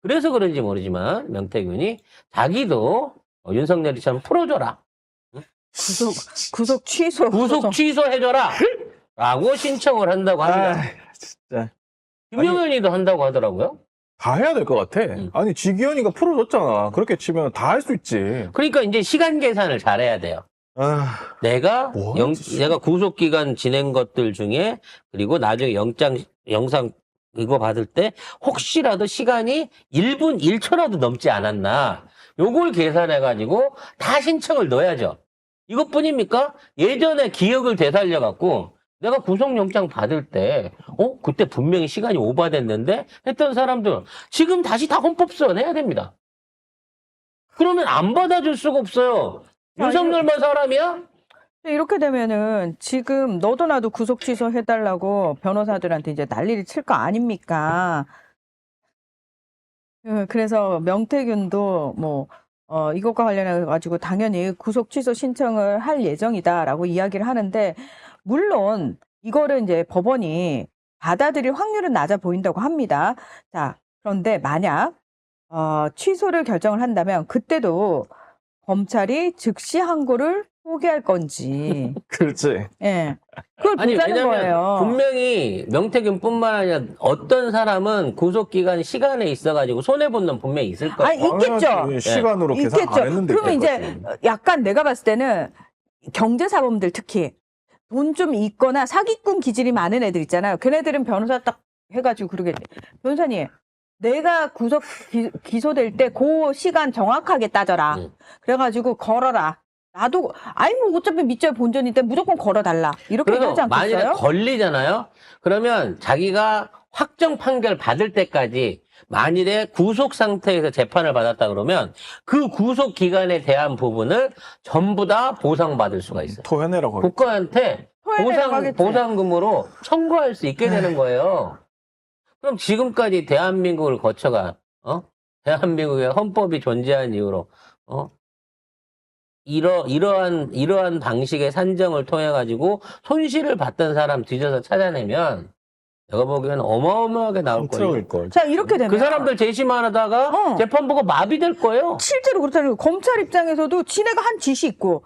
그래서 그런지 모르지만 명태균이 자기도 윤석열이처럼 풀어줘라. 구속 취소. 구속 취소해줘라. 라고 신청을 한다고 합니다. 아, 진짜. 김용현이도 한다고 하더라고요. 다 해야 될 것 같아. 아니, 지기현이가 풀어줬잖아. 그렇게 치면 다 할 수 있지. 그러니까 이제 시간 계산을 잘해야 돼요. 아, 내가 뭐 내가 구속기간 지낸 것들 중에 그리고 나중에 영상 이거 받을 때 혹시라도 시간이 1분 1초라도 넘지 않았나 요걸 계산해가지고 다 신청을 넣어야죠. 이것뿐입니까? 예전에 기억을 되살려갖고 내가 구속영장 받을 때 그때 분명히 시간이 오바됐는데 했던 사람들 지금 다시 다 헌법소원 해야 됩니다. 그러면 안 받아줄 수가 없어요. 윤석열만 사람이야? 이렇게 되면은 지금 너도 나도 구속 취소해달라고 변호사들한테 이제 난리를 칠 거 아닙니까? 그래서 명태균도 뭐 이것과 관련해 가지고 당연히 구속 취소 신청을 할 예정이다라고 이야기를 하는데 물론 이거를 이제 법원이 받아들일 확률은 낮아 보인다고 합니다. 자, 그런데 만약 취소를 결정을 한다면 그때도 검찰이 즉시 항고를 포기할 건지. 그렇지. 예. 그걸 아니, 보자는 왜냐면 거예요. 분명히 명태균뿐만 아니라 어떤 사람은 구속기간 시간에 있어가지고 손해본 놈 분명히 있을 거예요. 있겠죠. 당연하지. 시간으로 계산 있겠죠. 안 했는데. 그러면 이제 그랬거지. 약간 내가 봤을 때는 경제사범들 특히 돈 좀 있거나 사기꾼 기질이 많은 애들 있잖아요. 걔네들은 변호사 딱 해가지고 그러겠네. 변호사님, 내가 구속 기소될 때 그 시간 정확하게 따져라. 그래가지고 걸어라. 나도 아이 뭐 어차피 밑절 본전인데 무조건 걸어달라. 이렇게 하지 그래서 만약에 않겠어요? 걸리잖아요. 그러면 자기가 확정 판결 받을 때까지 만일에 구속 상태에서 재판을 받았다 그러면 그 구속 기간에 대한 부분을 전부 다 보상받을 수가 있어요. 토해내라고 하겠지. 국가한테 토해내라고 하겠지. 보상금으로 청구할 수 있게 되는 거예요. 그럼 지금까지 대한민국을 거쳐가, 대한민국의 헌법이 존재한 이후로, 이러한 방식의 산정을 통해가지고 손실을 봤던 사람 뒤져서 찾아내면 내가 보기에는 어마어마하게 나올 거예요. 트럭일 걸. 자, 이렇게 되면 그 사람들 재심만 하다가 재판부가 마비될 거예요. 실제로 그렇다는 거예요. 검찰 입장에서도 지네가 한 짓이 있고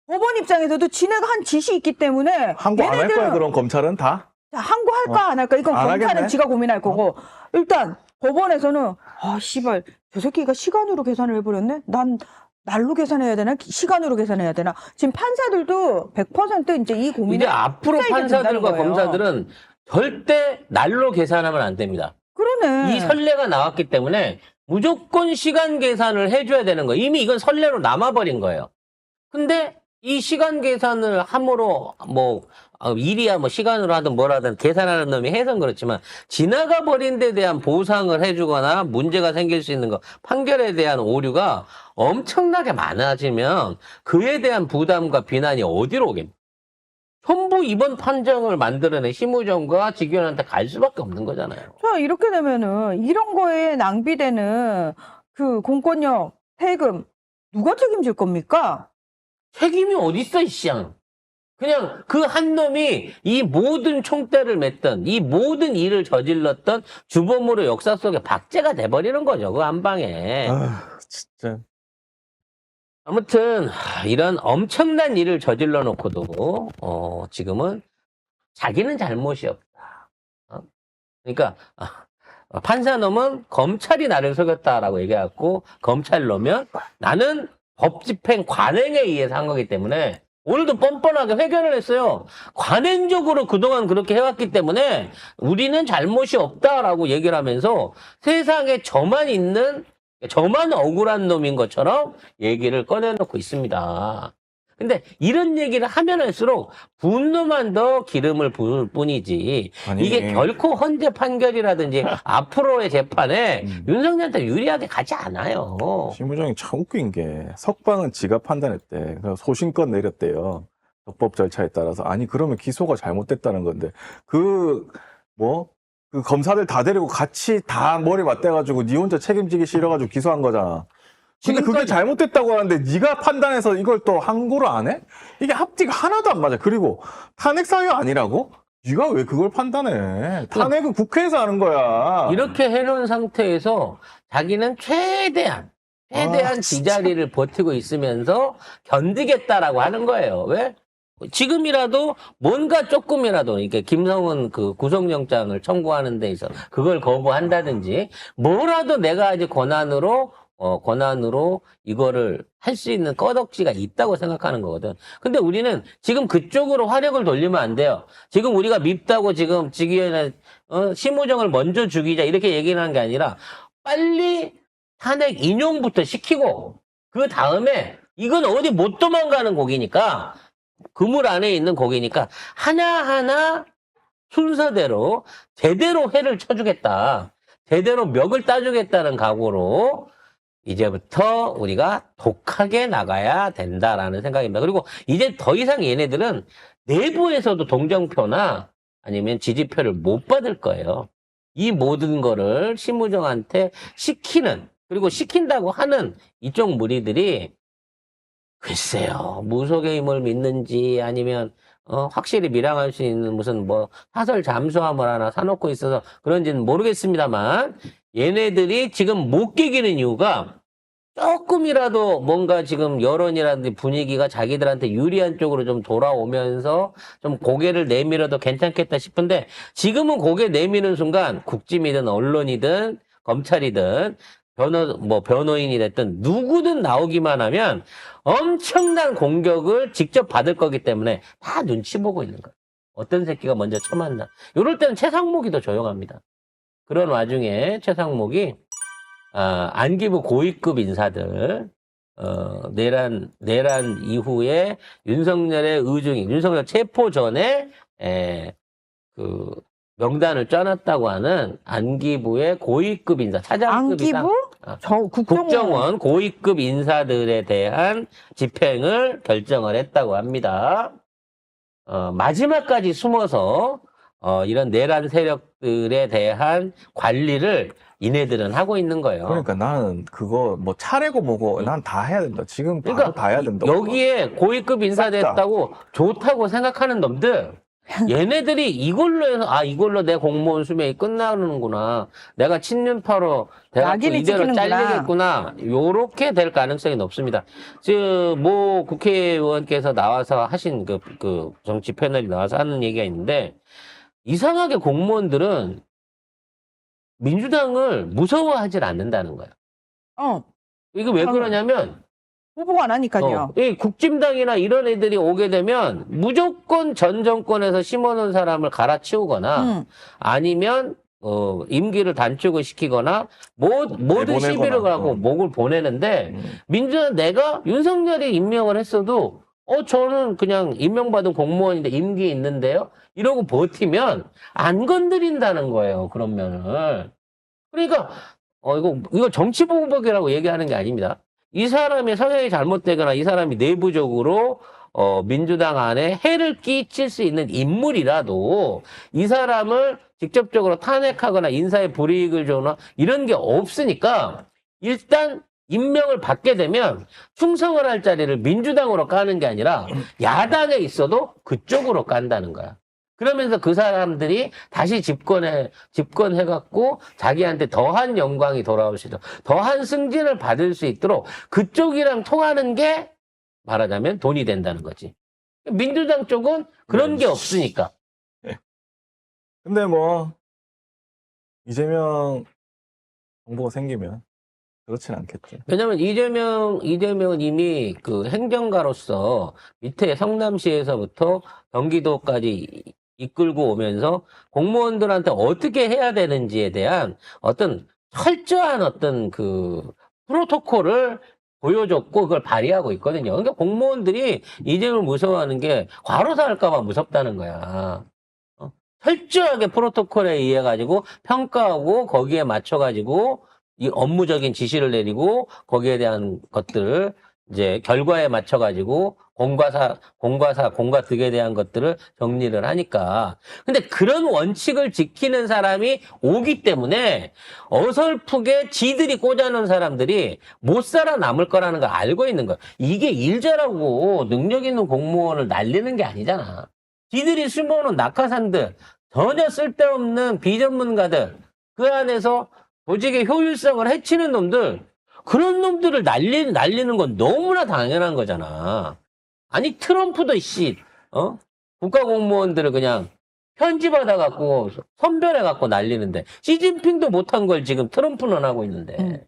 법원 입장에서도 지네가 한 짓이 있기 때문에 항고 안 할 거야, 얘네들은 그럼 검찰은 다? 항고할까 안 할까 이건 안 검찰은 하겠네. 지가 고민할 거고 일단 법원에서는 씨발 저 새끼가 시간으로 계산을 해버렸네. 난 날로 계산해야 되나 시간으로 계산해야 되나 지금 판사들도 100% 이제 이 고민을 이제 앞으로 휩싸이게 된다는 판사들과 거예요. 검사들은 절대 날로 계산하면 안 됩니다. 그러네. 이 선례가 나왔기 때문에 무조건 시간 계산을 해줘야 되는 거예요. 이미 이건 선례로 남아버린 거예요. 근데 이 시간 계산을 함으로 일이야 시간으로 하든 뭐라든 계산하는 놈이 해선 그렇지만 지나가 버린 데 대한 보상을 해주거나 문제가 생길 수 있는 거 판결에 대한 오류가 엄청나게 많아지면 그에 대한 부담과 비난이 어디로 오겠습니까? 전부 이번 판정을 만들어낸 심우정과 지기현한테 갈 수밖에 없는 거잖아요. 자, 이렇게 되면은 이런 거에 낭비되는 그 공권력, 세금 누가 책임질 겁니까? 책임이 어딨어, 이씨양. 그냥 그 한 놈이 이 모든 총대를 맸던, 이 모든 일을 저질렀던 주범으로 역사 속에 박제가 돼버리는 거죠, 그 한 방에. 진짜. 아무튼, 이런 엄청난 일을 저질러 놓고도, 지금은 자기는 잘못이 없다. 그러니까, 판사놈은 검찰이 나를 속였다라고 얘기해갖고, 검찰 놈은 나는 법 집행 관행에 의해서 한 거기 때문에 오늘도 뻔뻔하게 회견을 했어요. 관행적으로 그동안 그렇게 해왔기 때문에 우리는 잘못이 없다라고 얘기를 하면서 세상에 저만 억울한 놈인 것처럼 얘기를 꺼내놓고 있습니다. 근데 이런 얘기를 하면 할수록 분노만 더 기름을 부을 뿐이지 아니. 이게 결코 헌재 판결이라든지 앞으로의 재판에 윤석열한테 유리하게 가지 않아요. 심우정이 참 웃긴 게 석방은 지가 판단했대. 그래서 소신껏 내렸대요. 적법 절차에 따라서. 아니 그러면 기소가 잘못됐다는 건데 그 검사들 다 데리고 같이 다 머리 맞대가지고 니 혼자 책임지기 싫어가지고 기소한 거잖아. 근데 그게 잘못됐다고 하는데 네가 판단해서 이걸 또 항고를 안 해? 이게 앞뒤가 하나도 안 맞아. 그리고 탄핵 사유 아니라고? 네가 왜 그걸 판단해? 탄핵은 국회에서 하는 거야. 이렇게 해놓은 상태에서 자기는 최대한 진짜. 지자리를 버티고 있으면서 견디겠다라고 하는 거예요. 왜? 지금이라도 뭔가 조금이라도 이렇게 김성은 그 구속영장을 청구하는 데 있어 그걸 거부한다든지 뭐라도 내가 이제 권한으로 이거를 할 수 있는 꺼덕지가 있다고 생각하는 거거든. 근데 우리는 지금 그쪽으로 화력을 돌리면 안 돼요. 지금 우리가 밉다고 지금 직위원회 심우정을 먼저 죽이자 이렇게 얘기를 하는 게 아니라 빨리 탄핵 인용부터 시키고 그 다음에 이건 어디 못 도망가는 곡이니까 그물 안에 있는 곡이니까 하나하나 순서대로 제대로 회를 쳐주겠다. 제대로 멱을 따주겠다는 각오로 이제부터 우리가 독하게 나가야 된다라는 생각입니다. 그리고 이제 더 이상 얘네들은 내부에서도 동정표나 아니면 지지표를 못 받을 거예요. 이 모든 거를 심우정한테 시키는, 그리고 시킨다고 하는 이쪽 무리들이 글쎄요, 무속의 힘을 믿는지 아니면 확실히 밀항할 수 있는 무슨 뭐 사설 잠수함을 하나 사놓고 있어서 그런지는 모르겠습니다만 얘네들이 지금 못 깨기는 이유가 조금이라도 뭔가 지금 여론이라든지 분위기가 자기들한테 유리한 쪽으로 좀 돌아오면서 좀 고개를 내밀어도 괜찮겠다 싶은데 지금은 고개 내미는 순간 국짐이든 언론이든 검찰이든 변호인이 됐든 누구든 나오기만 하면 엄청난 공격을 직접 받을 거기 때문에 다 눈치 보고 있는 거예요. 어떤 새끼가 먼저 쳐맞나. 이럴 때는 최상목이 더 조용합니다. 그런 와중에 최상목이 안기부 고위급 인사들 내란 이후에 윤석열의 윤석열 체포 전에 그 명단을 짜놨다고 하는 안기부의 고위급 인사, 차장급 이상 안기부? 국정원 고위급 인사들에 대한 집행을 결정을 했다고 합니다. 마지막까지 숨어서 이런 내란 세력들에 대한 관리를 이네들은 하고 있는 거예요. 그러니까 나는 그거 뭐 차례고 뭐고 난 다 해야 된다. 지금 바로 그러니까 다 해야 된다. 여기에 고위급 인사 됐다고 좋다고 생각하는 놈들 얘네들이 이걸로 해서 이걸로 내 공무원 수명이 끝나는구나. 내가 친윤파로 대학교 낙인을 이대로 찍히는구나. 잘리겠구나. 요렇게 될 가능성이 높습니다. 모 국회의원께서 나와서 하신 그 정치 패널이 나와서 하는 얘기가 있는데 이상하게 공무원들은 민주당을 무서워하질 않는다는 거예요. 이거 왜 그러냐면 후보가 안 하니까요. 이 국짐당이나 이런 애들이 오게 되면 무조건 전 정권에서 심어놓은 사람을 갈아치우거나 아니면 임기를 단축을 시키거나 모든 내보내거나. 시비를 가고 목을 보내는데 민주당 내가 윤석열이 임명을 했어도 저는 그냥 임명받은 공무원인데 임기 있는데요 이러고 버티면 안 건드린다는 거예요. 그런 면을. 그러니까 이거 정치 보복이라고 얘기하는 게 아닙니다. 이 사람의 성향이 잘못되거나 이 사람이 내부적으로 민주당 안에 해를 끼칠 수 있는 인물이라도 이 사람을 직접적으로 탄핵하거나 인사에 불이익을 주거나 이런 게 없으니까 일단 임명을 받게 되면 충성을 할 자리를 민주당으로 까는 게 아니라 야당에 있어도 그쪽으로 깐다는 거야. 그러면서 그 사람들이 다시 집권해갖고 자기한테 더한 영광이 돌아올 수 있도록 더한 승진을 받을 수 있도록 그쪽이랑 통하는 게 말하자면 돈이 된다는 거지. 민주당 쪽은 그런 게 없으니까. 근데 뭐 이재명 정부가 생기면 그렇진 않겠죠. 왜냐면 이재명은 이미 그 행정가로서 밑에 성남시에서부터 경기도까지 이끌고 오면서 공무원들한테 어떻게 해야 되는지에 대한 어떤 철저한 어떤 그 프로토콜을 보여줬고 그걸 발휘하고 있거든요. 그러니까 공무원들이 이재명을 무서워하는 게 과로사 할까봐 무섭다는 거야. 철저하게 프로토콜에 의해 가지고 평가하고 거기에 맞춰 가지고 이 업무적인 지시를 내리고 거기에 대한 것들을 이제 결과에 맞춰 가지고 공과 득에 대한 것들을 정리를 하니까. 근데 그런 원칙을 지키는 사람이 오기 때문에 어설프게 지들이 꽂아놓은 사람들이 못 살아남을 거라는 걸 알고 있는 거야. 이게 일 잘하고 능력 있는 공무원을 날리는 게 아니잖아. 지들이 숨어놓은 낙하산들, 전혀 쓸데없는 비전문가들, 그 안에서 조직의 효율성을 해치는 놈들, 그런 놈들을 날리는 건 너무나 당연한 거잖아. 아니, 트럼프도, 국가공무원들을 그냥 편지 받아갖고, 선별해갖고 날리는데, 시진핑도 못한 걸 지금 트럼프는 하고 있는데.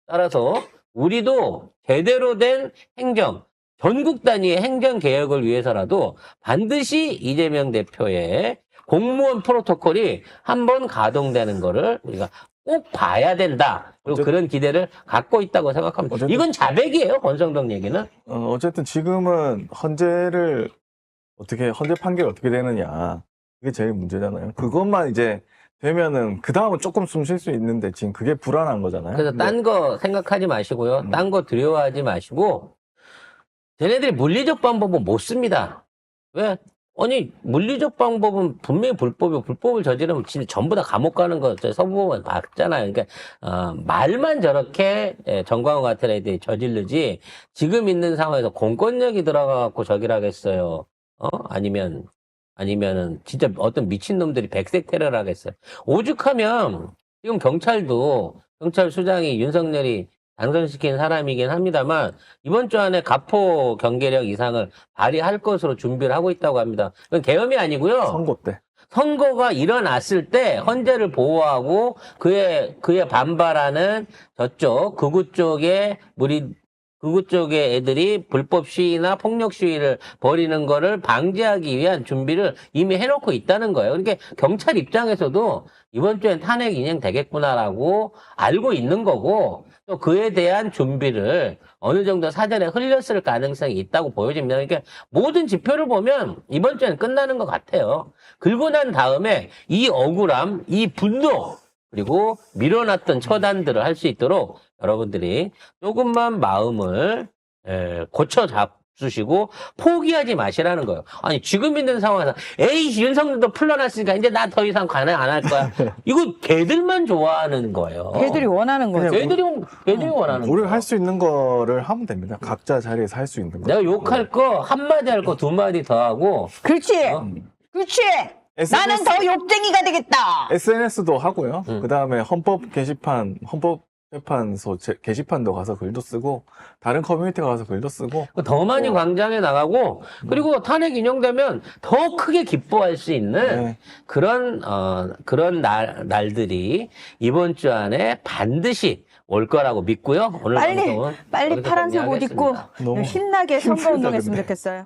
따라서, 우리도 제대로 된 행정, 전국 단위의 행정 개혁을 위해서라도 반드시 이재명 대표의 공무원 프로토콜이 한번 가동되는 거를 우리가 꼭 봐야 된다. 그리고 어쨌든- 그런 기대를 갖고 있다고 생각합니다. 어쨌든- 이건 자백이에요, 권성동 얘기는. 어쨌든 지금은 헌재 판결이 어떻게 되느냐. 그게 제일 문제잖아요. 그것만 이제 되면은, 그 다음은 조금 숨 쉴 수 있는데, 지금 그게 불안한 거잖아요. 그래서 근데 딴 거 생각하지 마시고요. 딴 거 두려워하지 마시고, 쟤네들이 물리적 방법은 못 씁니다. 왜? 아니, 물리적 방법은 분명히 불법을 저지르면 진짜 전부 다 감옥 가는 거, 서부법원 봤잖아요. 그러니까, 말만 저렇게, 정광훈 같은 애들이 저지르지, 지금 있는 상황에서 공권력이 들어가갖고 저기를 하겠어요. 아니면은, 진짜 어떤 미친놈들이 백색 테러를 하겠어요. 오죽하면, 지금 경찰 수장이 윤석열이 당선시킨 사람이긴 합니다만, 이번 주 안에 가포 경계력 이상을 발휘할 것으로 준비를 하고 있다고 합니다. 그건 계엄이 아니고요. 선거 때. 선거가 일어났을 때 헌재를 보호하고 그에 반발하는 극우 쪽의 애들이 불법 시위나 폭력 시위를 벌이는 거를 방지하기 위한 준비를 이미 해놓고 있다는 거예요. 그러니까 경찰 입장에서도 이번 주엔 탄핵 인용되겠구나라고 알고 있는 거고, 또 그에 대한 준비를 어느 정도 사전에 흘렸을 가능성이 있다고 보여집니다. 그러니까 모든 지표를 보면 이번 주엔 끝나는 것 같아요. 그리고 난 다음에 이 억울함, 이 분노, 그리고 밀어놨던 처단들을 할 수 있도록 여러분들이 조금만 마음을 고쳐 잡수시고 포기하지 마시라는 거예요. 아니, 지금 있는 상황에서 에이, 윤석열도 풀려났으니까 이제 나 더 이상 관행 안 할 거야. 이거 걔들만 좋아하는 거예요. 걔들이 원하는 거죠. 걔들이 원하는 거예요. 우리가 할 수 있는 거를 하면 됩니다. 각자 자리에서 할 수 있는 거. 내가 욕할 거 한마디 할 거 두 마디 더 하고, 그렇지. 그렇지. SNS 나는 더 욕쟁이가 되겠다. SNS도 하고요. 그 다음에 헌법재판소 게시판도 가서 글도 쓰고, 다른 커뮤니티 가서 글도 쓰고. 더 많이 광장에 나가고, 그리고 탄핵 인용되면 더 크게 기뻐할 수 있는 네. 그런 날들이 이번 주 안에 반드시 올 거라고 믿고요. 오늘 방송은 빨리 여기서 파란색 옷 입고 정리하겠습니다. 너무 신나게 선거 힘들다, 운동했으면 근데. 좋겠어요.